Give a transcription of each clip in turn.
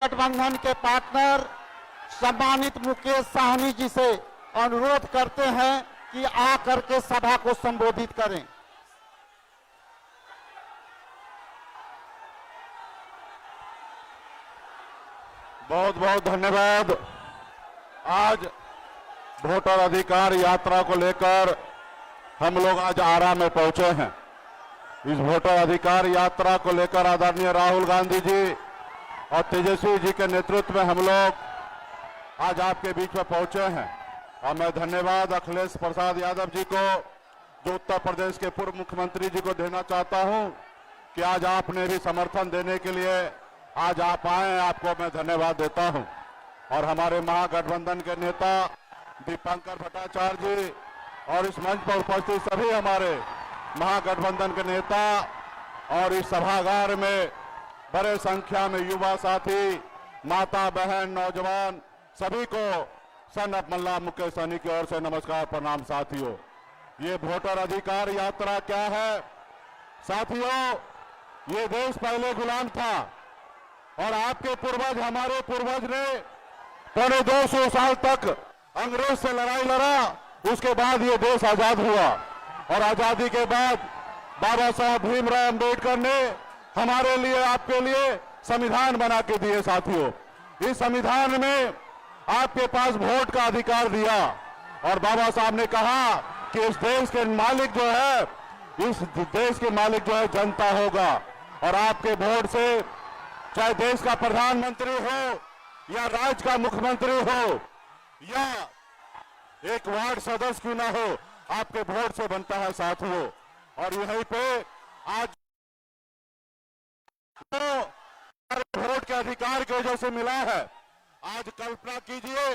गठबंधन के पार्टनर सम्मानित मुकेश साहनी जी से अनुरोध करते हैं कि आकर के सभा को संबोधित करें। बहुत बहुत धन्यवाद। आज वोटर अधिकार यात्रा को लेकर हम लोग आज आरा में पहुंचे हैं। इस वोटर अधिकार यात्रा को लेकर आदरणीय राहुल गांधी जी और तेजस्वी जी के नेतृत्व में हम लोग आज आपके बीच में पहुंचे हैं। और मैं धन्यवाद अखिलेश प्रसाद यादव जी को, जो उत्तर प्रदेश के पूर्व मुख्यमंत्री जी को देना चाहता हूं कि आज आपने भी समर्थन देने के लिए आज आप आए, आपको मैं धन्यवाद देता हूं। और हमारे महागठबंधन के नेता दीपंकर भट्टाचार्य जी और इस मंच पर उपस्थित सभी हमारे महागठबंधन के नेता और इस सभागार में बड़े संख्या में युवा साथी, माता बहन, नौजवान, सभी को सन ऑफ मल्ला मुकेश सहनी की ओर से नमस्कार, प्रणाम। साथियों, ये वोटर अधिकार यात्रा क्या है? साथियों, ये देश पहले गुलाम था और आपके पूर्वज, हमारे पूर्वज ने पौने 200 साल तक अंग्रेज से लड़ाई लड़ा। उसके बाद ये देश आजाद हुआ और आजादी के बाद बाबा साहब भीमराव अंबेडकर ने हमारे लिए, आपके लिए संविधान बना के दिए। साथियों, इस संविधान में आपके पास वोट का अधिकार दिया और बाबा साहब ने कहा कि इस देश के मालिक जो है, इस देश के मालिक जो है जनता होगा। और आपके वोट से चाहे देश का प्रधानमंत्री हो या राज्य का मुख्यमंत्री हो या एक वार्ड सदस्य क्यों ना हो, आपके वोट से बनता है। साथियों, और यहीं पे आज तो वोट के अधिकार की वजह से मिला है। आज कल्पना कीजिए,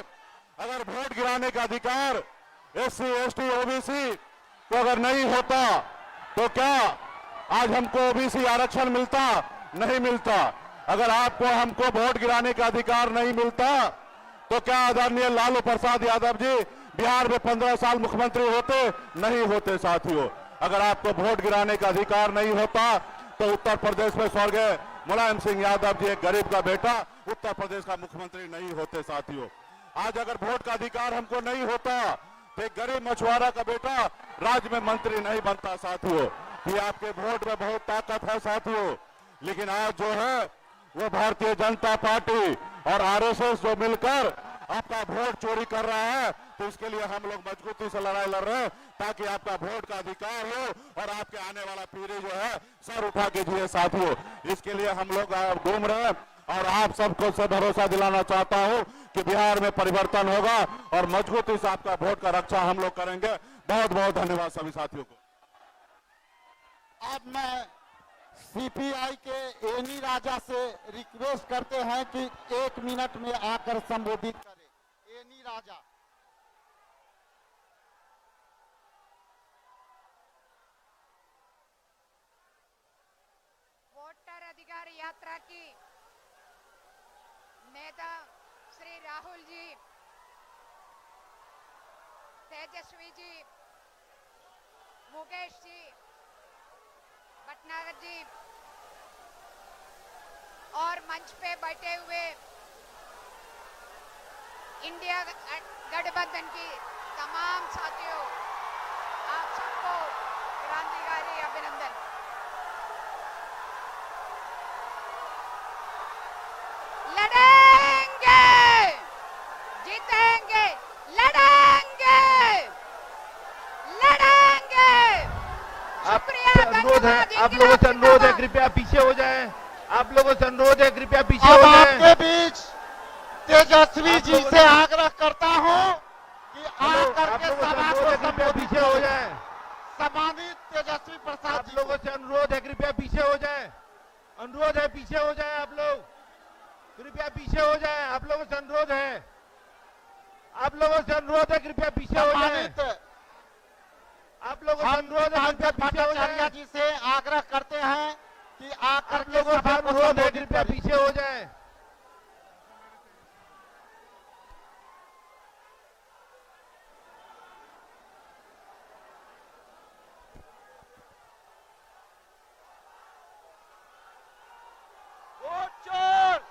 अगर वोट गिराने का अधिकार SC, ST, OBC को अगर नहीं होता तो क्या आज हमको OBC आरक्षण मिलता? नहीं मिलता। अगर आपको हमको वोट गिराने का अधिकार नहीं मिलता तो क्या आदरणीय लालू प्रसाद यादव जी बिहार में 15 साल मुख्यमंत्री होते? नहीं होते। साथियों, अगर आपको वोट गिराने का अधिकार नहीं होता तो उत्तर प्रदेश में स्वर्गीय मुलायम सिंह यादव जी, एक गरीब का बेटा, उत्तर प्रदेश का मुख्यमंत्री नहीं होते। साथियों, आज अगर वोट का अधिकार हमको नहीं होता तो एक गरीब मछुआरा का बेटा राज्य में मंत्री नहीं बनता। साथियों, ये आपके वोट में बहुत ताकत है। साथियों, लेकिन आज जो है वो भारतीय जनता पार्टी और RSS जो मिलकर आपका वोट चोरी कर रहा है, तो इसके लिए हम लोग मजबूती से लड़ाई लड़ रहे हैं ताकि आपका वोट का अधिकार हो और आपके आने वाला पीढ़ी जो है सर उठा के जिए। साथियों, इसके लिए हम लोग घूम रहे हैं और आप सबको से भरोसा दिलाना चाहता हूं कि बिहार में परिवर्तन होगा और मजबूती से आपका वोट का रक्षा हम लोग करेंगे। बहुत बहुत धन्यवाद सभी साथियों को। अब मैं CPI के एनी राजा से रिक्वेस्ट करते हैं कि 1 मिनट में आकर संबोधित करें। एनी राजा। वोटर अधिकार यात्रा की नेता श्री राहुल जी, तेजस्वी जी, मुकेश जी, भटनागर जी और मंच पे बैठे हुए इंडिया गठबंधन की तमाम साथियों, आप सबको क्रांतिकारी अभिनंदन। लड़ेंगे, जीतेंगे, लड़ेंगे, लड़ेंगे। अनुरोध है, आप लोगों से अनुरोध है, कृपया पीछे हो जाएं। आप लोगों से अनुरोध है, कृपया पीछे हो जाएं। आपके बीच तेजस्वी जी से आग्रह करता हूं कि आकर के सभा को कृपया पीछे हो जाएं। सम्मानित तेजस्वी प्रसाद आप लोगों से अनुरोध है, कृपया पीछे हो जाएं। अनुरोध है, पीछे हो जाएं। आप लोग कृपया पीछे हो जाएं। आप लोगों से अनुरोध है, आप लोगों से अनुरोध है, कृपया पीछे हो जाएं। आप लोगों से अनुरोध है, कृपया पीछे हो जाएं। जी से आग्रह करते हैं कि आकर आप लोगों से अनुरोध है, कृपया पीछे हो जाएं। वोट चोर,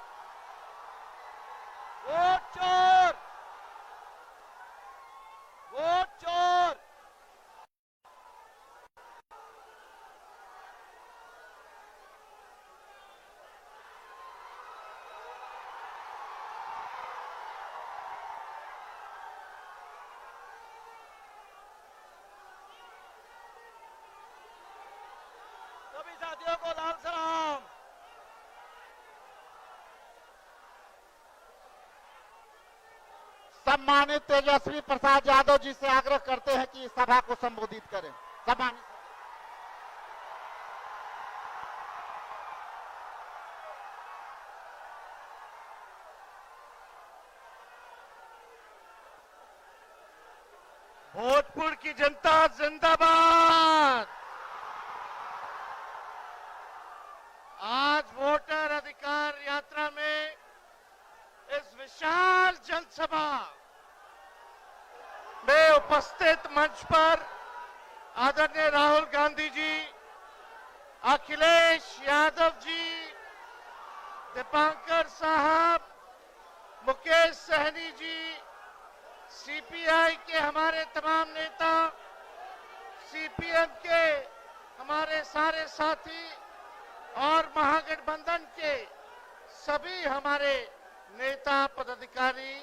सभी साथियों को लाल सलाम। सम्मानित तेजस्वी प्रसाद यादव जी से आग्रह करते हैं कि सभा को संबोधित करें। सम्मानित भोजपुर की जनता जिंदाबाद। आज वोटर अधिकार यात्रा में इस विशाल जनसभा में उपस्थित मंच पर आदरणीय राहुल गांधी जी, अखिलेश यादव जी, दीपांकर साहब, मुकेश सहनी जी, सीपीआई के हमारे तमाम नेता, सीपीएम के हमारे सारे साथी और महागठबंधन के सभी हमारे नेता पदाधिकारी,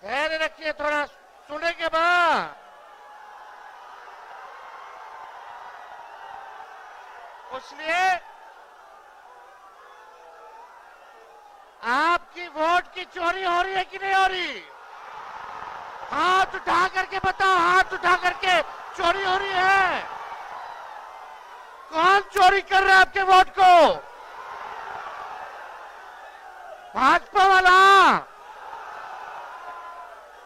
धैर्य रखिए, थोड़ा सुने के बाद। इसलिए आपकी वोट की चोरी हो रही है कि नहीं हो रही? हाथ उठा करके बताओ, हाथ उठा करके चोरी हो रही है? कौन चोरी कर रहा है आपके वोट को? भाजपा वाला।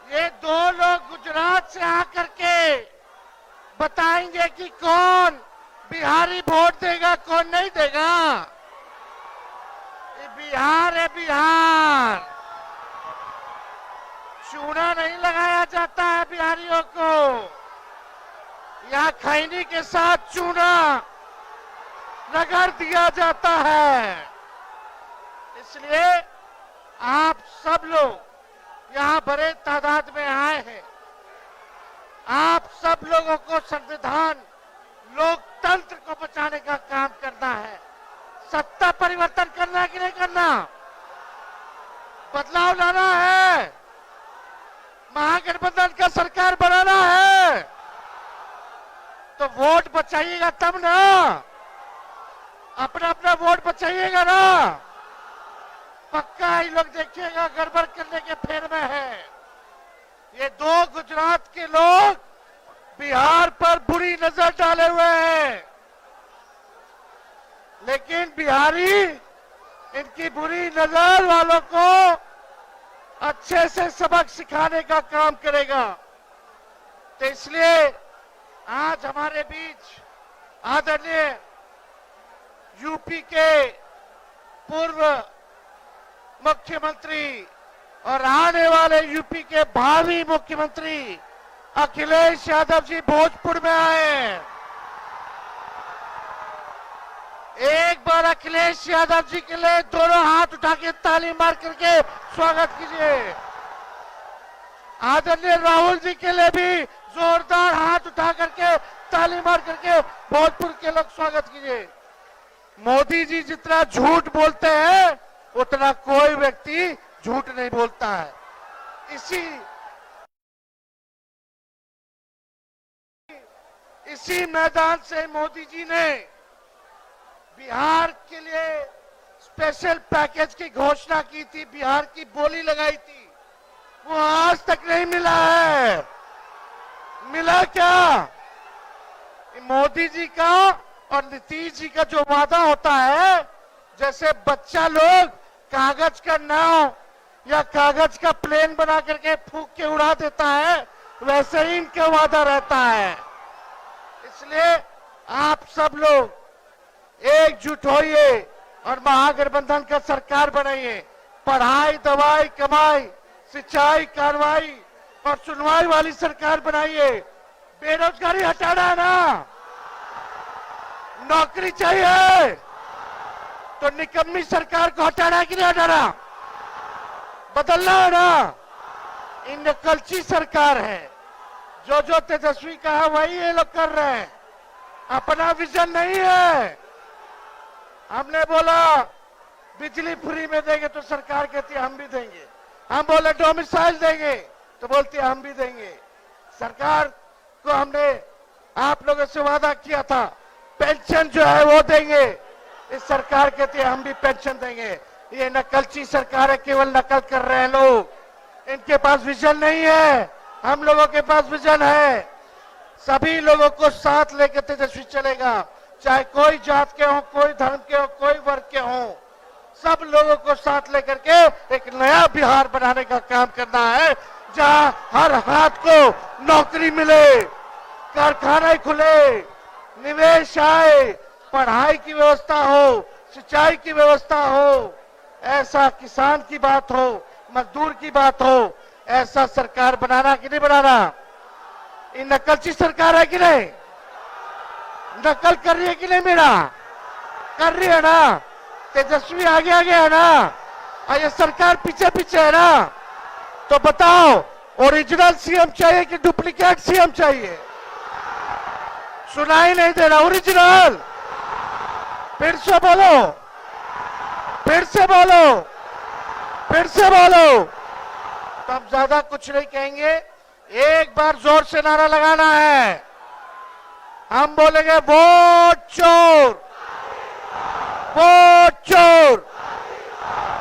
ये दो लोग गुजरात से आकर के बताएंगे कि कौन बिहारी वोट देगा, कौन नहीं देगा। ये बिहार है, बिहार। चूना नहीं लगाया जाता है बिहारियों को, या खैनी के साथ चूना रगड़ दिया जाता है। इसलिए आप सब लोग यहाँ बड़े तादाद में आए हैं। आप सब लोगों को संविधान, लोकतंत्र को बचाने का काम करना है। सत्ता परिवर्तन करना है कि नहीं करना? बदलाव लाना है, महागठबंधन का सरकार बनाना है। तो वोट बचाइएगा तब ना, अपना अपना वोट बचाइएगा ना। पक्का ये लोग देखिएगा गड़बड़ करने के फेर में है। ये दो गुजरात के लोग बिहार पर बुरी नजर डाले हुए हैं, लेकिन बिहारी इनकी बुरी नजर वालों को अच्छे से सबक सिखाने का काम करेगा। तो इसलिए आज हमारे बीच आदरणीय यूपी के पूर्व मुख्यमंत्री और आने वाले यूपी के भावी मुख्यमंत्री अखिलेश यादव जी भोजपुर में आए हैं। एक बार अखिलेश यादव जी के लिए दोनों हाथ उठा के ताली मार करके स्वागत कीजिए। आदरणीय राहुल जी के लिए भी जोरदार हाथ उठा करके ताली मार करके भोजपुर के लोग स्वागत कीजिए। मोदी जी जितना झूठ बोलते हैं उतना कोई व्यक्ति झूठ नहीं बोलता है। इसी मैदान से मोदी जी ने बिहार के लिए स्पेशल पैकेज की घोषणा की थी, बिहार की बोली लगाई थी। वो आज तक नहीं मिला है। मिला क्या? मोदी जी का और नीतीश जी का जो वादा होता है, जैसे बच्चा लोग कागज का नाव या कागज का प्लेन बना करके फूंक के उड़ा देता है, वैसे ही इनका वादा रहता है। इसलिए आप सब लोग एकजुट होइए और महागठबंधन का सरकार बनाइए। पढ़ाई, दवाई, कमाई, सिंचाई, कार्रवाई और सुनवाई वाली सरकार बनाइए। बेरोजगारी हटाना है ना, नौकरी चाहिए, तो निकम्मी सरकार को हटाना है कि नहीं हटाना? बदलना है ना। इन नकलची सरकार है, जो जो तेजस्वी कहा वही ये लोग कर रहे हैं, अपना विजन नहीं है। हमने बोला बिजली फ्री में देंगे तो सरकार कहती है हम भी देंगे। हम बोले डोमिसाइल देंगे तो बोलती है हम भी देंगे। सरकार को हमने आप लोगों से वादा किया था पेंशन जो है वो देंगे। इस सरकार कहती है हम भी पेंशन देंगे। ये नकलची सरकार है, केवल नकल कर रहे हैं लोग। इनके पास विजन नहीं है, हम लोगों के पास विजन है। सभी लोगों को साथ लेकर तेजस्वी चलेगा, चाहे कोई जात के हो, कोई धर्म के हो, कोई वर्ग के हो, सब लोगों को साथ लेकर के एक नया बिहार बनाने का काम करना है, जहां हर हाथ को नौकरी मिले, कारखाने खुले, निवेश आए, पढ़ाई की व्यवस्था हो, सिंचाई की व्यवस्था हो, ऐसा किसान की बात हो, मजदूर की बात हो, ऐसा सरकार बनाना कि नहीं बनाना? ये नकलची सरकार है कि नहीं? नकल कर रही है कि नहीं? मेरा कर रही है ना? तेजस्वी आगे आगे है ना, और ये सरकार पीछे पीछे है ना? तो बताओ, ओरिजिनल सीएम चाहिए कि डुप्लीकेट सीएम चाहिए? सुनाई नहीं दे रहा। ओरिजिनल, फिर से बोलो, फिर से बोलो, फिर से बोलो। तो हम ज्यादा कुछ नहीं कहेंगे, एक बार जोर से नारा लगाना है। हम बोलेंगे वोट चोर, वोट चोर,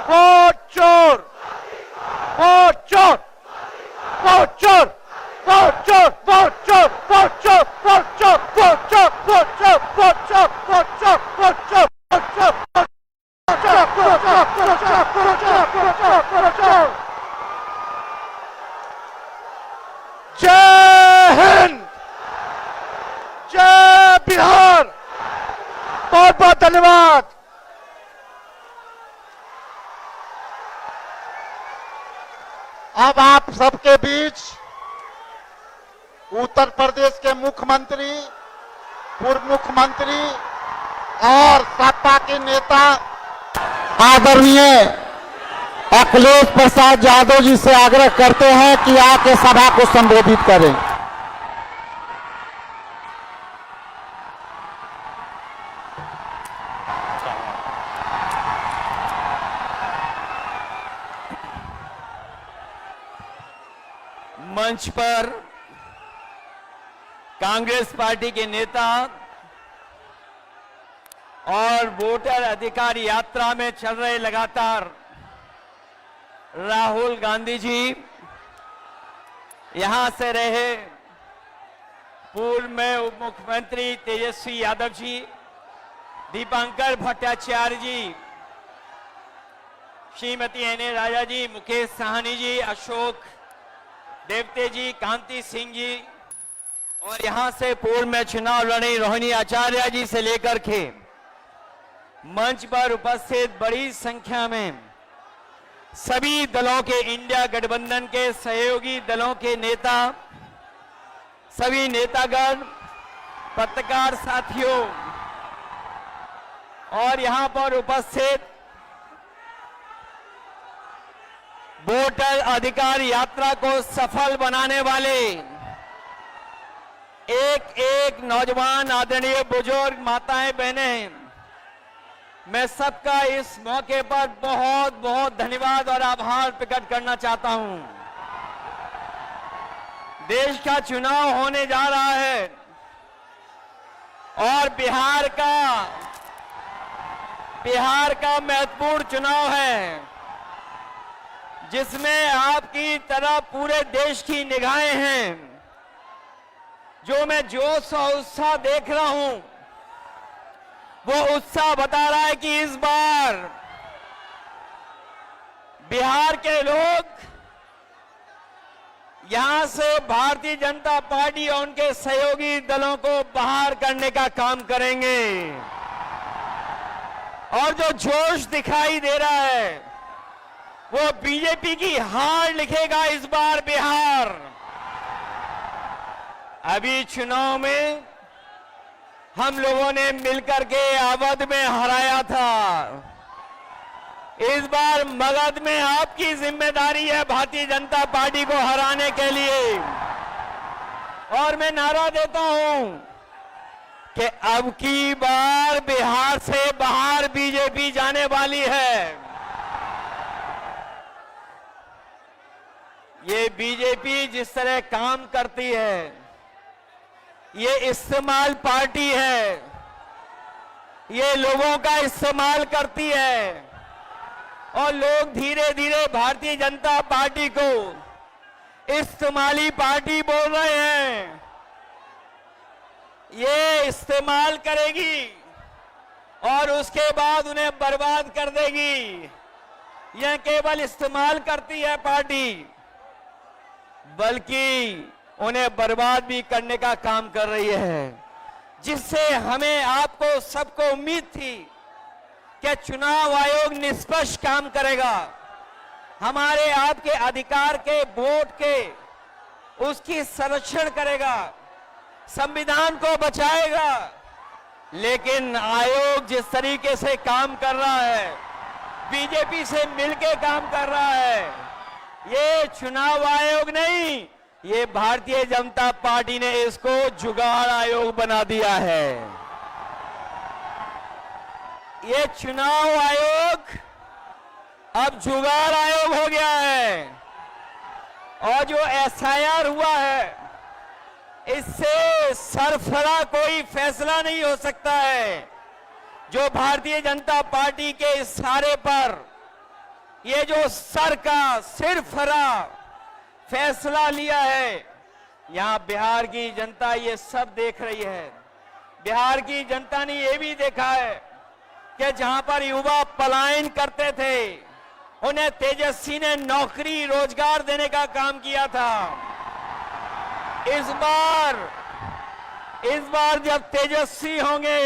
वोट चोर, वोट चोर, वोट चोर, वोट चोर, वोट चोर, वोट चोर, वोट चोर, वोट चोर, वोट चोर, वोट चोर, वोट चोर, वोट चोर, वोट चोर, जय हिंद, जय बिहार। बहुत बहुत धन्यवाद। अब आप सबके बीच उत्तर प्रदेश के मुख्यमंत्री, पूर्व मुख्यमंत्री और सपा के नेता आदरणीय अखिलेश प्रसाद यादव जी से आग्रह करते हैं कि आके सभा को संबोधित करें। मंच पर कांग्रेस पार्टी के नेता और वोटर अधिकार यात्रा में चल रहे लगातार राहुल गांधी जी, यहां से रहे पूर्व में उप मुख्यमंत्री तेजस्वी यादव जी, दीपांकर भट्टाचार्य जी, श्रीमती एन राजा जी, मुकेश साहनी जी, अशोक देवते जी, कांति सिंह जी, और यहां से पूर्व में चुनाव लड़ी रोहिणी आचार्य जी से लेकर के मंच पर उपस्थित बड़ी संख्या में सभी दलों के, इंडिया गठबंधन के सहयोगी दलों के नेता, सभी नेतागण, पत्रकार साथियों और यहां पर उपस्थित वोटर अधिकार यात्रा को सफल बनाने वाले एक एक नौजवान, आदरणीय बुजुर्ग, माताएं, बहनें, मैं सबका इस मौके पर बहुत बहुत धन्यवाद और आभार प्रकट करना चाहता हूं। देश का चुनाव होने जा रहा है और बिहार का महत्वपूर्ण चुनाव है, जिसमें आपकी तरह पूरे देश की निगाहें हैं। जो मैं जोश और उत्साह देख रहा हूं, वो उत्साह बता रहा है कि इस बार बिहार के लोग यहां से भारतीय जनता पार्टी और उनके सहयोगी दलों को बाहर करने का काम करेंगे। और जो जोश दिखाई दे रहा है वो बीजेपी की हार लिखेगा इस बार बिहार। अभी चुनाव में हम लोगों ने मिलकर के अवध में हराया था, इस बार मगध में आपकी जिम्मेदारी है भारतीय जनता पार्टी को हराने के लिए। और मैं नारा देता हूं कि अब की बार बिहार से बाहर बीजेपी जाने वाली है। ये बीजेपी जिस तरह काम करती है, ये इस्तेमाल पार्टी है। ये लोगों का इस्तेमाल करती है और लोग धीरे धीरे भारतीय जनता पार्टी को इस्तेमाली पार्टी बोल रहे हैं। ये इस्तेमाल करेगी और उसके बाद उन्हें बर्बाद कर देगी। यह केवल इस्तेमाल करती है पार्टी, बल्कि उन्हें बर्बाद भी करने का काम कर रही है, जिससे हमें आपको सबको उम्मीद थी कि चुनाव आयोग निष्पक्ष काम करेगा, हमारे आपके अधिकार के वोट के उसकी संरक्षण करेगा, संविधान को बचाएगा। लेकिन आयोग जिस तरीके से काम कर रहा है, बीजेपी से मिलकर काम कर रहा है, ये चुनाव आयोग नहीं, ये भारतीय जनता पार्टी ने इसको जुगाड़ आयोग बना दिया है। ये चुनाव आयोग अब जुगाड़ आयोग हो गया है और जो एसआईआर हुआ है, इससे सरफरा कोई फैसला नहीं हो सकता है। जो भारतीय जनता पार्टी के इशारे पर ये जो सर का सिरफरा फैसला लिया है, यहां बिहार की जनता ये सब देख रही है। बिहार की जनता ने ये भी देखा है कि जहां पर युवा पलायन करते थे, उन्हें तेजस्वी ने नौकरी रोजगार देने का काम किया था। इस बार जब तेजस्वी होंगे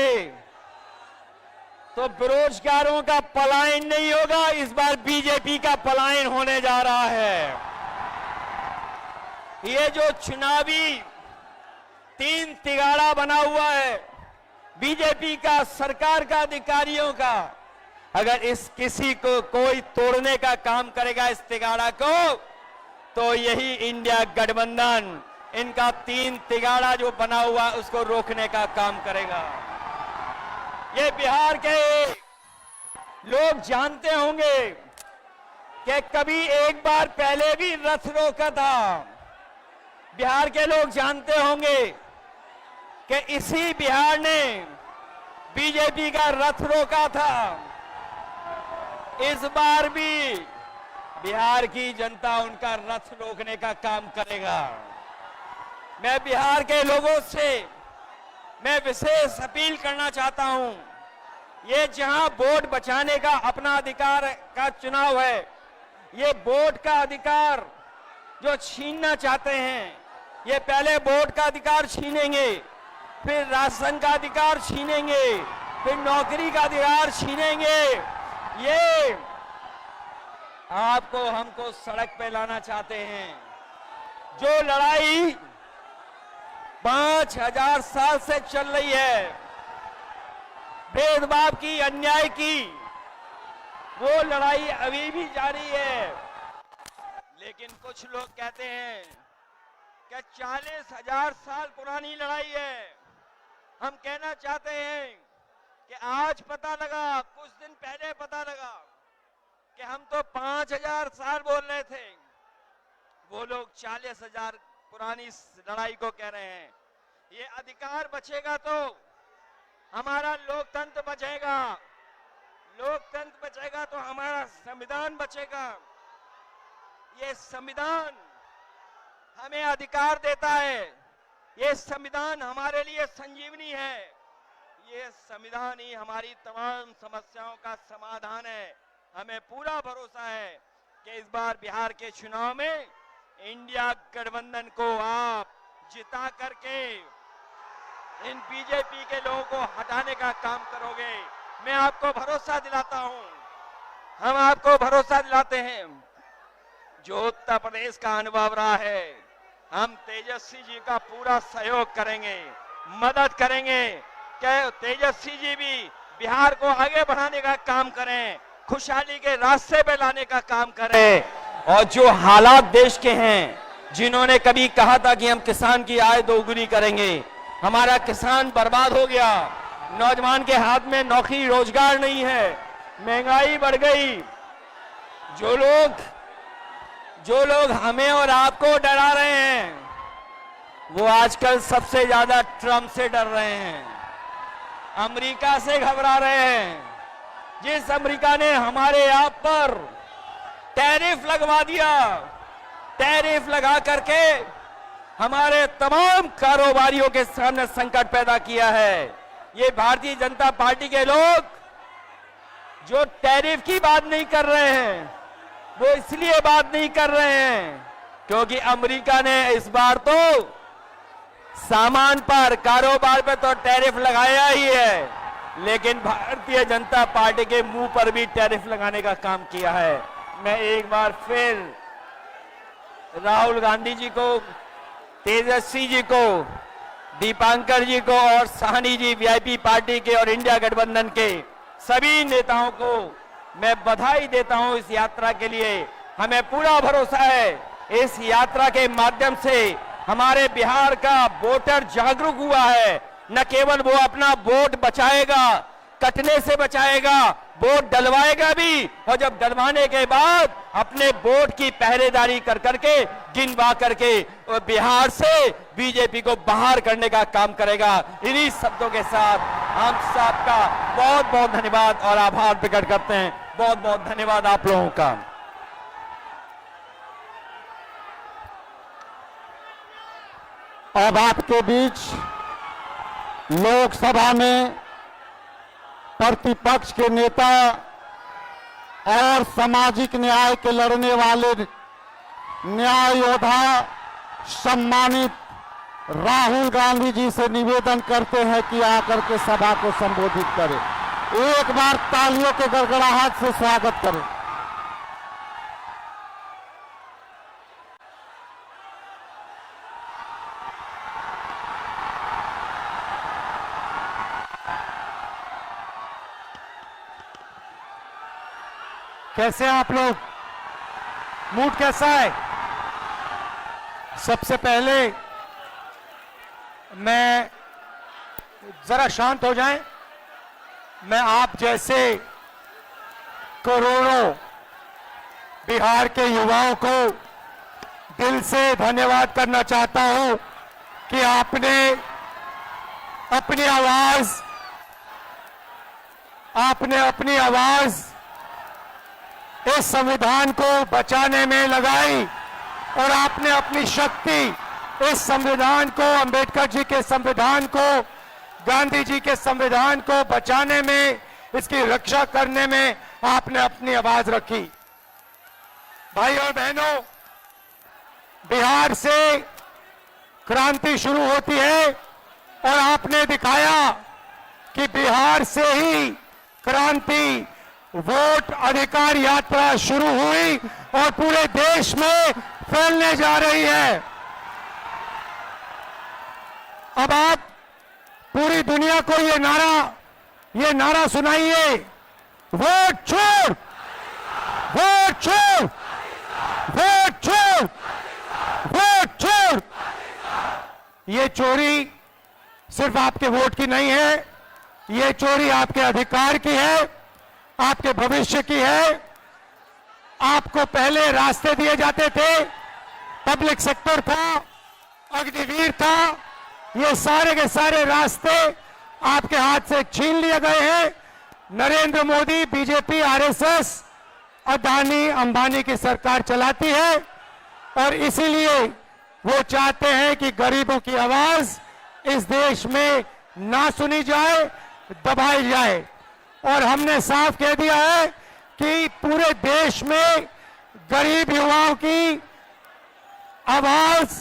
तो बेरोजगारों का पलायन नहीं होगा, इस बार बीजेपी का पलायन होने जा रहा है। ये जो चुनावी तीन तिगाड़ा बना हुआ है बीजेपी का, सरकार का, अधिकारियों का, अगर इस किसी को कोई तोड़ने का काम करेगा इस तिगाड़ा को, तो यही इंडिया गठबंधन इनका तीन तिगाड़ा जो बना हुआ उसको रोकने का काम करेगा। ये बिहार के लोग जानते होंगे कि कभी एक बार पहले भी रथ रोका था। बिहार के लोग जानते होंगे कि इसी बिहार ने बीजेपी का रथ रोका था। इस बार भी बिहार की जनता उनका रथ रोकने का काम करेगा। मैं बिहार के लोगों से मैं विशेष अपील करना चाहता हूं, ये जहां वोट बचाने का अपना अधिकार का चुनाव है, ये वोट का अधिकार जो छीनना चाहते हैं, ये पहले वोट का अधिकार छीनेंगे, फिर राशन का अधिकार छीनेंगे, फिर नौकरी का अधिकार छीनेंगे। ये आपको हमको सड़क पे लाना चाहते हैं। जो लड़ाई 5000 साल से चल रही है, भेदभाव की, अन्याय की, वो लड़ाई अभी भी जारी है। लेकिन कुछ लोग कहते हैं कि 40,000 साल पुरानी लड़ाई है। हम कहना चाहते हैं कि आज पता लगा, कुछ दिन पहले पता लगा कि हम तो 5000 साल बोल रहे थे, वो लोग 40,000 पुरानी लड़ाई को कह रहे हैं। ये अधिकार बचेगा तो हमारा लोकतंत्र बचेगा, लोकतंत्र बचेगा तो हमारा संविधान बचेगा। ये संविधान हमें अधिकार देता है, ये संविधान हमारे लिए संजीवनी है, ये संविधान ही हमारी तमाम समस्याओं का समाधान है। हमें पूरा भरोसा है कि इस बार बिहार के चुनाव में इंडिया गठबंधन को आप जिता करके इन बीजेपी के लोगों को हटाने का काम करोगे। मैं आपको भरोसा दिलाता हूं, हम आपको भरोसा दिलाते हैं। जो उत्तर प्रदेश का अनुभव रहा है, हम तेजस्वी जी का पूरा सहयोग करेंगे, मदद करेंगे कि तेजस्वी जी भी बिहार को आगे बढ़ाने का काम करें, खुशहाली के रास्ते पे लाने का काम करें। और जो हालात देश के हैं, जिन्होंने कभी कहा था कि हम किसान की आय दोगुनी करेंगे, हमारा किसान बर्बाद हो गया, नौजवान के हाथ में नौकरी रोजगार नहीं है, महंगाई बढ़ गई। जो लोग हमें और आपको डरा रहे हैं, वो आजकल सबसे ज्यादा ट्रंप से डर रहे हैं। अमेरिका से घबरा रहे हैं। जिस अमेरिका ने हमारे आप पर टैरिफ लगवा दिया, टैरिफ लगा करके हमारे तमाम कारोबारियों के सामने संकट पैदा किया है। ये भारतीय जनता पार्टी के लोग जो टैरिफ की बात नहीं कर रहे हैं, वो इसलिए बात नहीं कर रहे हैं क्योंकि अमेरिका ने इस बार तो सामान पर, कारोबार पर तो टैरिफ लगाया ही है, लेकिन भारतीय जनता पार्टी के मुंह पर भी टैरिफ लगाने का काम किया है। मैं एक बार फिर राहुल गांधी जी को, तेजस्वी जी को, दीपांकर जी को और साहनी जी वीआईपी पार्टी के और इंडिया गठबंधन के सभी नेताओं को मैं बधाई देता हूं इस यात्रा के लिए। हमें पूरा भरोसा है इस यात्रा के माध्यम से हमारे बिहार का वोटर जागरूक हुआ है। न केवल वो अपना वोट बचाएगा, कटने से बचाएगा, वोट डलवाएगा भी, और जब डलवाने के बाद अपने वोट की पहरेदारी कर करके, गिनवा करके बिहार से बीजेपी को बाहर करने का काम करेगा। इन्हीं शब्दों के साथ हम सबका बहुत बहुत धन्यवाद और आभार प्रकट करते हैं। बहुत बहुत धन्यवाद आप लोगों का। अब आपके बीच लोकसभा में प्रतिपक्ष के नेता और सामाजिक न्याय के लड़ने वाले न्याय योद्धा सम्मानित राहुल गांधी जी से निवेदन करते हैं कि आकर के सभा को संबोधित करें। एक बार तालियों के गड़गड़ाहट से स्वागत करें। कैसे हैं आप लोग? मूड कैसा है? सबसे पहले मैं जरा शांत हो जाएं। मैं आप जैसे करोड़ों बिहार के युवाओं को दिल से धन्यवाद करना चाहता हूं कि आपने अपनी आवाज इस संविधान को बचाने में लगाई और आपने अपनी शक्ति इस संविधान को, अंबेडकर जी के संविधान को, गांधी जी के संविधान को बचाने में, इसकी रक्षा करने में आपने अपनी आवाज रखी। भाई और बहनों, बिहार से क्रांति शुरू होती है और आपने दिखाया कि बिहार से ही क्रांति, वोट अधिकार यात्रा शुरू हुई और पूरे देश में फैलने जा रही है। अब आप पूरी दुनिया को ये नारा सुनाइए, वोट छोड़, वोट छोड़, वोट छोड़, वोट छोड़। ये चोरी सिर्फ आपके वोट की नहीं है, ये चोरी आपके अधिकार की है, आपके भविष्य की है। आपको पहले रास्ते दिए जाते थे, पब्लिक सेक्टर था, अग्निवीर था, ये सारे के सारे रास्ते आपके हाथ से छीन लिए गए हैं। नरेंद्र मोदी, बीजेपी, आरएसएस, अदानी अंबानी की सरकार चलाती है और इसीलिए वो चाहते हैं कि गरीबों की आवाज इस देश में ना सुनी जाए, दबाई जाए। और हमने साफ कह दिया है कि पूरे देश में गरीब युवाओं की आवाज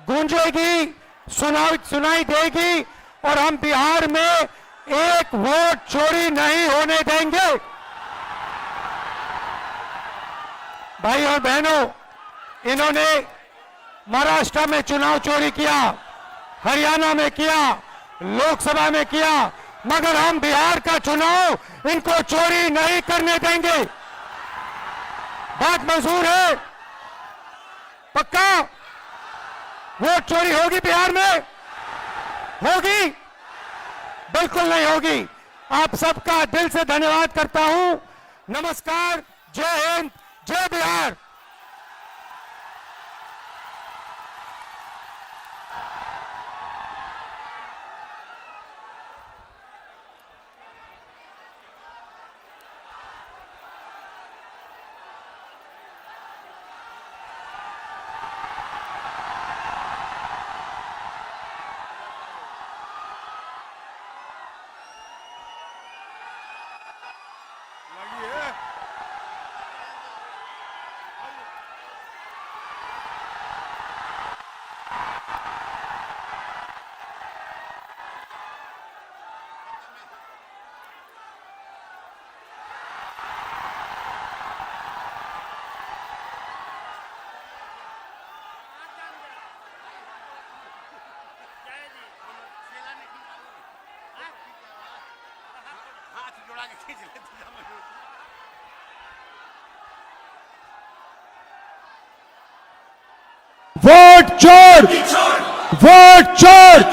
गूंजेगी, सुनाई देगी और हम बिहार में एक वोट चोरी नहीं होने देंगे। भाई और बहनों, इन्होंने महाराष्ट्र में चुनाव चोरी किया, हरियाणा में किया, लोकसभा में किया, मगर हम बिहार का चुनाव इनको चोरी नहीं करने देंगे। बात मंजूर है? पक्का? वोट चोरी होगी बिहार में? होगी? बिल्कुल नहीं होगी। आप सबका दिल से धन्यवाद करता हूं। नमस्कार, जय हिंद, जय बिहार। वोट चोर, वोट चोर,